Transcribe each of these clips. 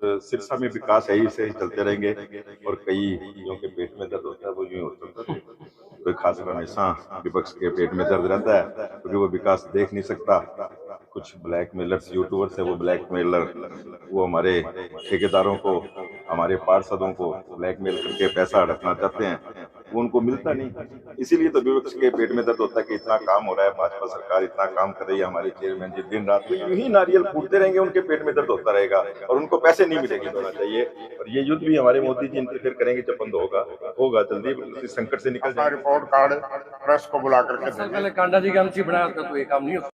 सिरसा में विकास है ही से ही चलते रहेंगे और कई जो के पेट में दर्द होता है वो यूं होता है। कोई खास हमेशा विपक्ष के पेट में दर्द रहता है क्योंकि वो विकास देख नहीं सकता। कुछ ब्लैकमेलर्स यूट्यूबर्स है, वो ब्लैकमेलर वो हमारे ठेकेदारों को, हमारे पार्षदों को ब्लैकमेल करके पैसा हड़पना चाहते हैं, वो उनको मिलता नहीं। इसीलिए तो विपक्ष के पेट में दर्द होता है कि इतना काम हो रहा है, भाजपा सरकार इतना काम कर रही है, हमारे चेयरमैन जी दिन रात यूं ही नारियल फूटते रहेंगे, उनके पेट में दर्द होता रहेगा और उनको पैसे नहीं मिलेंगे होना चाहिए। और ये युद्ध भी हमारे मोदी जी इंटरफेयर करेंगे जब बंद होगा जल्दी इस संकट से निकल जाएगा। रिपोर्ट कार्ड प्रेस को बुला करके पहले कांडा जी का एमसी बनाया था तो ये काम नहीं होता।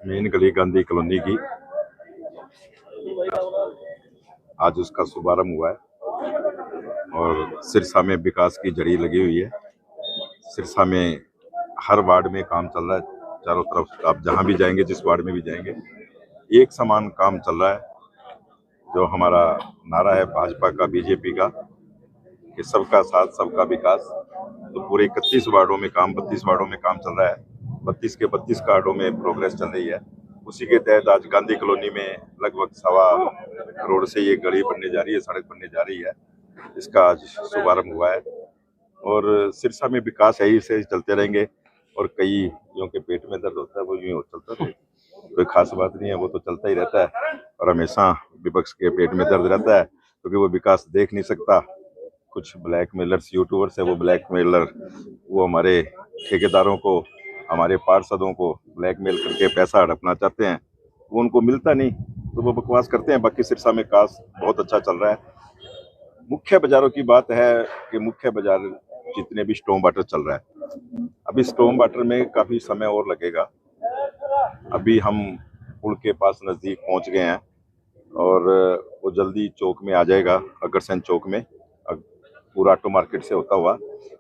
मेन गली गांधी कॉलोनी की आज उसका शुभारंभ हुआ है और सिरसा में विकास की जड़ी लगी हुई है। सिरसा में हर वार्ड में काम चल रहा है, चारों तरफ आप जहां भी जाएंगे, जिस वार्ड में भी जाएंगे, एक समान काम चल रहा है। जो हमारा नारा है भाजपा का, बीजेपी का, कि सबका साथ सबका विकास, तो पूरे 31 वार्डों में काम, 32 वार्डों में काम चल रहा है। 32 के 32 वार्डों में प्रोग्रेस चल रही है। उसी के तहत आज गांधी कॉलोनी में लगभग 1.25 करोड़ से ये गली बनने जा रही है, सड़क बनने जा रही है। इसका आज शुभारंभ हुआ है और सिरसा में विकास है ही से चलते रहेंगे और कई जो के पेट में दर्द होता है वो यूं चलता है। कोई खास बात नहीं है, वो तो चलता ही रहता है और हमेशा विपक्ष के पेट में दर्द रहता है क्योंकि वो विकास देख नहीं सकता। कुछ ब्लैकमेलर्स यूट्यूबर्स है, वो ब्लैकमेलर वो हमारे ठेकेदारों को, हमारे पार्षदों को ब्लैकमेल करके पैसा हड़पना चाहते हैं, वो उनको मिलता नहीं तो वो बकवास करते हैं। बाकी सिरसा में विकास बहुत अच्छा चल रहा है। मुख्य बाजारों की बात है कि मुख्य बाजार जितने भी स्टॉर्म वाटर चल रहा है, अभी स्टॉर्म वाटर में काफी समय और लगेगा। अभी हम पुल के पास नजदीक पहुंच गए हैं और वो जल्दी चौक में आ जाएगा, अग्रसेन चौक में, पूरा ऑटो मार्केट से होता हुआ।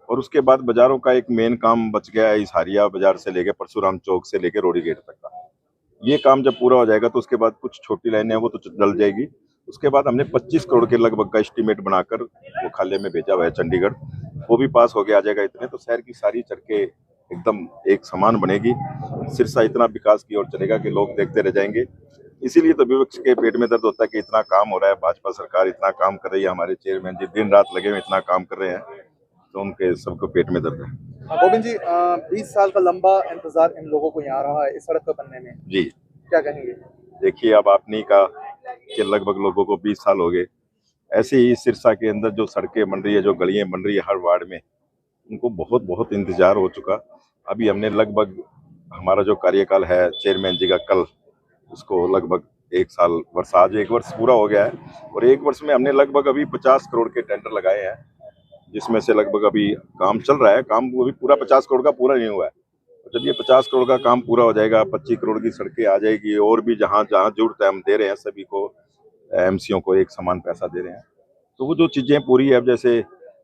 और उसके बाद बाजारों का एक मेन काम बच गया है, इस हारिया बाजार से लेके परशुराम चौक से लेके रोडी गेट तक का। ये काम जब पूरा हो जाएगा तो उसके बाद कुछ छोटी लाइनें हैं वो तो डल जाएगी। उसके बाद हमने 25 करोड़ के लगभग का एस्टीमेट बनाकर वो खाले में भेजा हुआ है चंडीगढ़, वो भी पास हो गया आ जाएगा। इतने तो शहर की सारी सड़कें एकदम एक समान बनेगी। सिरसा इतना विकास की ओर चलेगा कि लोग देखते रह जाएंगे। इसीलिए तो विपक्ष के पेट में दर्द होता है कि इतना काम हो रहा है, भाजपा सरकार इतना काम कर रही है, हमारे चेयरमैन जी दिन रात लगे हुए इतना काम कर रहे हैं, तो उनके सबको पेट में दर्द है। गोविंद जी, 20 साल का लंबा इंतजार इन लोगों को यहाँ रहा है इस सड़क पर बनने में, जी क्या कहेंगे? देखिए, अब आपने ही कहा कि लगभग लोगों को 20 साल हो गए। ऐसे ही सिरसा के अंदर जो सड़कें बन रही है, जो गलियां बन रही है हर वार्ड में, उनको बहुत बहुत इंतजार हो चुका। अभी हमने लगभग, हमारा जो कार्यकाल है चेयरमैन जी का कल, उसको लगभग 1 साल वर्ष, आज 1 वर्ष पूरा हो गया है और 1 वर्ष में हमने लगभग अभी 50 करोड़ के टेंडर लगाए हैं, जिसमें से लगभग अभी काम चल रहा है। काम वो भी पूरा 50 करोड़ का पूरा नहीं हुआ है। जब ये 50 करोड़ का काम पूरा हो जाएगा, 25 करोड़ की सड़कें आ जाएगी और भी जहाँ जहाँ जरूरत है हम दे रहे हैं सभी को, एमसीओ को एक समान पैसा दे रहे हैं। तो वो जो चीजें पूरी है, अब जैसे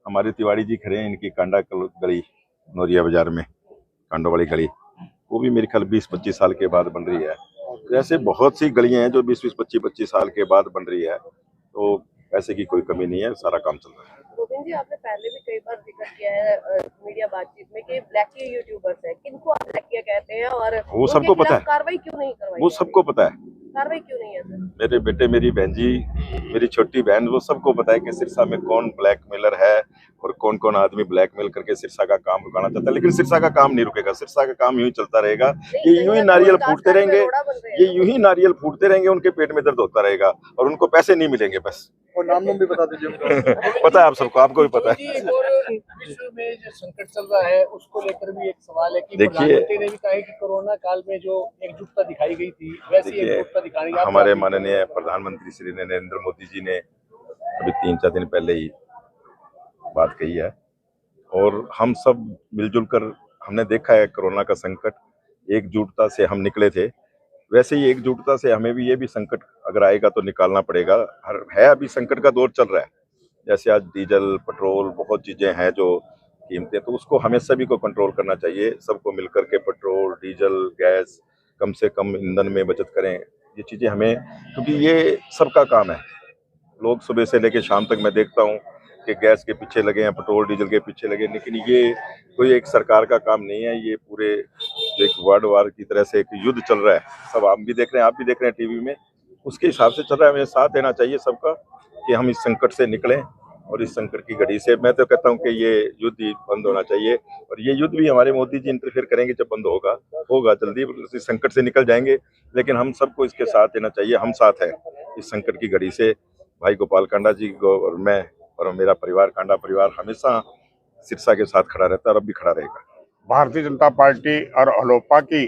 हमारे तिवारी जी खड़े हैं, इनकी कांडा गली नौरिया बाजार में, कांडो वाली गली, वो भी मेरे ख्याल 20-25 साल के बाद बन रही है। तो ऐसे बहुत सी गलियां हैं जो 20-25 साल के बाद बन रही है, तो पैसे की कोई कमी नहीं है, सारा काम चल रहा है। गोविंद जी, आपने पहले भी कई बार जिक्र किया है मीडिया बातचीत में कि ब्लैकी यूट्यूबर्स हैं, किनको आप ब्लैकिया कहते हैं और वो सबको पता है, कार्रवाई क्यों नहीं करवाई? वो सबको पता है। कार्रवाई क्यों नहीं है सर? मेरे बेटे, मेरी बहन जी, मेरी छोटी बहन, वो सबको पता है कि सिरसा में कौन ब्लैकमेलर है और कौन कौन आदमी ब्लैकमेल करके सिरसा का काम रुकाना चाहता है, लेकिन सिरसा का काम नहीं रुकेगा। सिरसा का काम यूं ही चलता रहेगा। ये यूं ही नारियल फूटते रहेंगे, ये यूं ही नारियल फूटते रहेंगे, उनके पेट में दर्द होता रहेगा और उनको पैसे नहीं मिलेंगे बस। और नाम भी बता दीजिए उनका। पता है आप सबको, आपको भी पता है। और विश्व में जो संकट चल रहा है उसको लेकर भी एक सवाल है कि देखिए, प्रधानमंत्री ने भी कहा है कि कोरोना काल में जो एकजुटता दिखाई गई थी वैसी देखिए, एकजुटता दिखाने की हमारे माननीय प्रधानमंत्री श्री नरेंद्र मोदी जी ने अभी 3-4 दिन पहले ही बात कही है और हम सब मिलजुल कर हमने देखा है कोरोना का संकट, एकजुटता से हम निकले थे। वैसे ही एकजुटता से हमें भी ये भी संकट अगर आएगा तो निकालना पड़ेगा। हर है अभी संकट का दौर चल रहा है, जैसे आज डीजल पेट्रोल बहुत चीजें हैं जो कीमतें, तो उसको हमें सभी को कंट्रोल करना चाहिए। सबको मिलकर के पेट्रोल डीजल गैस कम से कम ईंधन में बचत करें, ये चीजें हमें, क्योंकि ये सबका काम है। लोग सुबह से लेकर शाम तक मैं देखता हूँ कि गैस के पीछे लगे हैं, पेट्रोल डीजल के पीछे लगे, लेकिन ये कोई एक सरकार का काम नहीं है। ये पूरे एक वर्ल्ड वार की तरह से एक युद्ध चल रहा है। सब आप भी देख रहे हैं, आप भी देख रहे हैं टीवी में, उसके हिसाब से चल रहा है। हमें साथ देना चाहिए सबका कि हम इस संकट से निकलें और इस संकट की घड़ी से मैं तो कहता हूं कि ये युद्ध ही बंद होना चाहिए और ये युद्ध भी हमारे मोदी जी इंटरफेयर करेंगे जब बंद होगा जल्दी, इस संकट से निकल जाएंगे। लेकिन हम सबको इसके साथ देना चाहिए, हम साथ हैं इस संकट की घड़ी से। भाई गोपाल कांडा जी को और मैं और मेरा परिवार कांडा परिवार हमेशा सिरसा के साथ खड़ा रहता है और अब भी खड़ा रहेगा। भारतीय जनता पार्टी और हलोपा की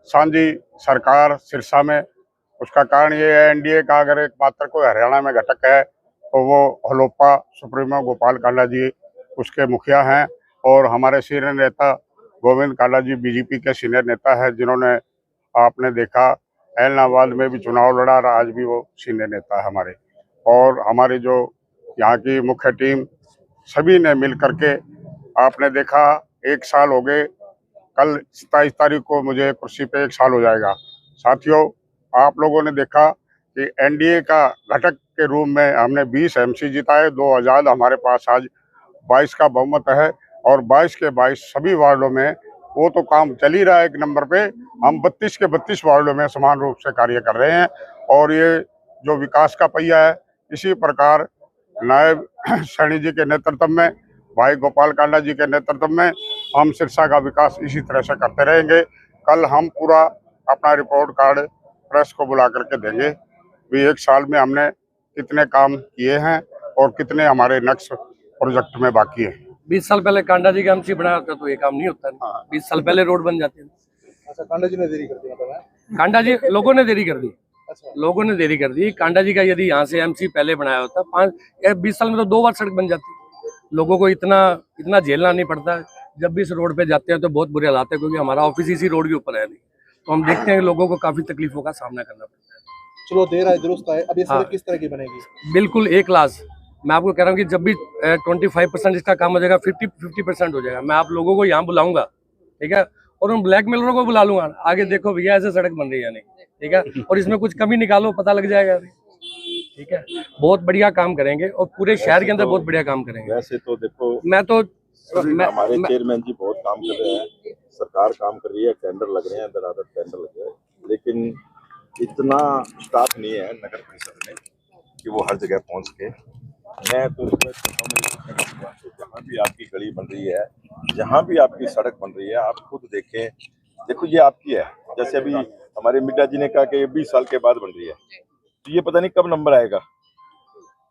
सांझी सरकार सिरसा में, उसका कारण ये है एनडीए का अगर एक मात्र कोई हरियाणा में घटक है तो वो हलोपा सुप्रीमो गोपाल कांडा जी उसके मुखिया हैं और हमारे सीनियर नेता गोविंद कांडा जी बीजेपी के सीनियर नेता है, जिन्होंने आपने देखा ऐलनाबाद में भी चुनाव लड़ा और आज भी वो सीनियर नेता है हमारे। और हमारी जो यहाँ की मुख्य टीम सभी ने मिल करके, आपने देखा 1 साल हो गए, कल 27 तारीख को मुझे कुर्सी पे 1 साल हो जाएगा। साथियों, आप लोगों ने देखा कि एनडीए का घटक के रूप में हमने 20 एमसी जिताए, 2 आजाद, हमारे पास आज 22 का बहुमत है और 22 के 22 सभी वार्डों में वो तो काम चल ही रहा है एक नंबर पे। हम 32 के 32 वार्डों में समान रूप से कार्य कर रहे हैं और ये जो विकास का पहिया है, इसी प्रकार नायब सैनी जी के नेतृत्व में, भाई गोपाल कांडा जी के नेतृत्व में हम सिरसा का विकास इसी तरह से करते रहेंगे। कल हम पूरा अपना रिपोर्ट कार्ड प्रेस को बुला करके देंगे भी 1 साल में हमने कितने काम किए हैं और कितने हमारे नेक्स्ट प्रोजेक्ट में बाकी है। 20 साल पहले कांडा जी का एमसी बनाया होता तो ये काम नहीं होता। 20 साल पहले रोड बन जाते। अच्छा, कांडा जी ने देरी कर दी मतलब है? कांडा जी लोगों ने देरी कर दी, अच्छा, लोगों ने देरी कर दी। कांडा जी का यदि यहाँ से एमसी पहले बनाया होता 20 साल में तो 2 बार सड़क बन जाती। लोगों को इतना झेलना नहीं पड़ता। जब भी इस रोड पे जाते हैं तो बहुत बुरे हालात है, क्योंकि हमारा ऑफिस इसी रोड के ऊपर है नहीं, तो हम देखते हैं कि लोगों को काफी तकलीफों का सामना करना पड़ता है। चलो देर आए दुरुस्त आए। अब ये हाँ। सड़क किस तरह की बनेगी? बिल्कुल एक क्लास। मैं आपको कह रहा हूँ कि जब भी 25% इसका काम हो जाएगा, 50% हो जाएगा, मैं आप लोगों को यहाँ बुलाऊंगा, ठीक है, और उन ब्लैकमेलरों को बुला लूंगा। आगे देखो भैया ऐसे सड़क बन रही है नहीं, ठीक है, और इसमें कुछ कमी निकालो, पता लग जाएगा, ठीक है। बहुत बढ़िया काम करेंगे और पूरे शहर के अंदर बहुत बढ़िया काम करेंगे। वैसे तो देखो, हमारे चेयरमैन जी बहुत काम कर रहे हैं, सरकार काम कर रही है, टेंडर लग रहे हैं, अंदर टेंडर लग रहे हैं, लेकिन इतना स्टाफ नहीं है नगर परिषद में कि वो हर जगह पहुंच के। मैं तो रिक्वेस्ट करता हूँ जहाँ भी आपकी गली बन रही है, जहाँ भी आपकी सड़क बन रही है, आप खुद देखें। देखो ये आपकी है, जैसे अभी हमारे मिड्डा जी ने कहा कि 20 साल के बाद बन रही है, तो ये पता नहीं कब नंबर आएगा।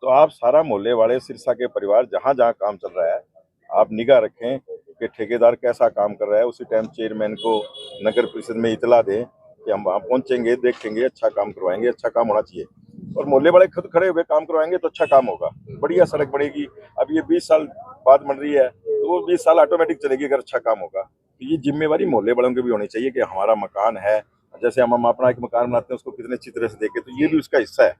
तो आप सारा मोहल्ले वाले सिरसा के परिवार जहाँ जहाँ काम चल रहा है, आप निगाह रखें कि ठेकेदार कैसा काम कर रहा है। उसी टाइम चेयरमैन को नगर परिषद में इतला दें कि हम वहाँ पहुंचेंगे, देखेंगे, अच्छा काम करवाएंगे, अच्छा काम होना चाहिए। और मोहल्ले वाले खुद खड़े हुए काम करवाएंगे तो अच्छा काम होगा, बढ़िया सड़क बनेगी। अब ये 20 साल बाद बन रही है तो वो 20 साल ऑटोमेटिक चलेगी अगर अच्छा काम होगा। तो ये जिम्मेवारी मोहल्ले वालों की भी होनी चाहिए कि हमारा मकान है, जैसे हम अपना एक मकान बनाते हैं उसको कितने अच्छी तरह से देखें, तो ये भी उसका हिस्सा है,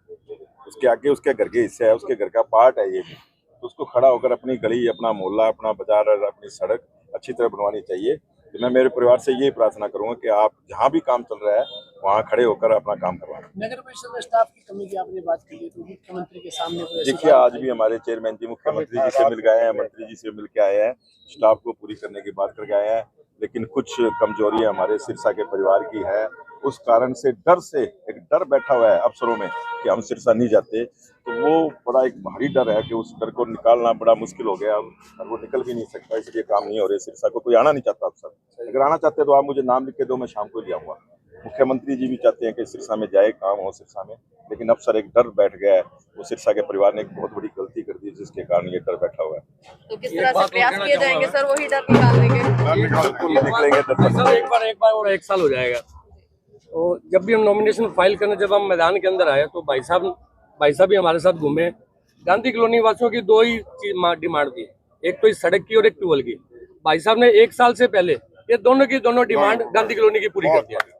उसके आगे उसके घर के हिस्से है, उसके घर का पार्ट है ये भी। तो उसको खड़ा होकर अपनी गली, अपना मोहल्ला, अपना बाजार और अपनी सड़क अच्छी तरह बनवानी चाहिए। तो मैं मेरे परिवार से यही प्रार्थना करूंगा कि आप जहाँ भी काम चल रहा है वहाँ खड़े होकर अपना काम करवाएं। नगर परिषद में स्टाफ की कमी की आपने बात की है, तो मुख्यमंत्री के सामने देखिए आज भी हमारे चेयरमैन जी मुख्यमंत्री जी से मिल गए हैं, मंत्री जी से मिल के आए हैं, स्टाफ को पूरी करने की बात करके आए हैं, लेकिन कुछ कमजोरी हमारे सिरसा के परिवार की है। उस कारण से डर से एक डर बैठा हुआ है अफसरों में कि हम सिरसा नहीं जाते, तो वो बड़ा एक भारी डर है कि उस डर को निकालना बड़ा मुश्किल हो गया और वो निकल भी नहीं सकता, इसलिए काम नहीं हो रहे। सिरसा को कोई आना नहीं चाहता अफसर। अगर आना चाहते तो आप मुझे नाम लिख के दो, मैं शाम को ले आऊँगा। मुख्यमंत्री जी भी चाहते हैं कि सिरसा में जाए, काम हो सिरसा में, लेकिन अफसर एक डर बैठ गया है। वो सिरसा के परिवार ने एक बहुत बड़ी गलती कर दी जिसके कारण ये डर बैठा हुआ है। तो किस तरह से प्रयास किए जाएंगे सर वही डर निकालने के? बिल्कुल निकलेंगे सर एक बार और 1 साल हो जाएगा। तो जब भी हम नॉमिनेशन फाइल करने जब हम मैदान के अंदर आए तो भाई साहब भी हमारे साथ घूमे। गांधी कॉलोनी वासियों की 2 ही डिमांड थी, एक तो इस सड़क की और एक ट्यूबवेल की। भाई साहब ने 1 साल से पहले ये दोनों की दोनों डिमांड गांधी कॉलोनी की पूरी कर दिया।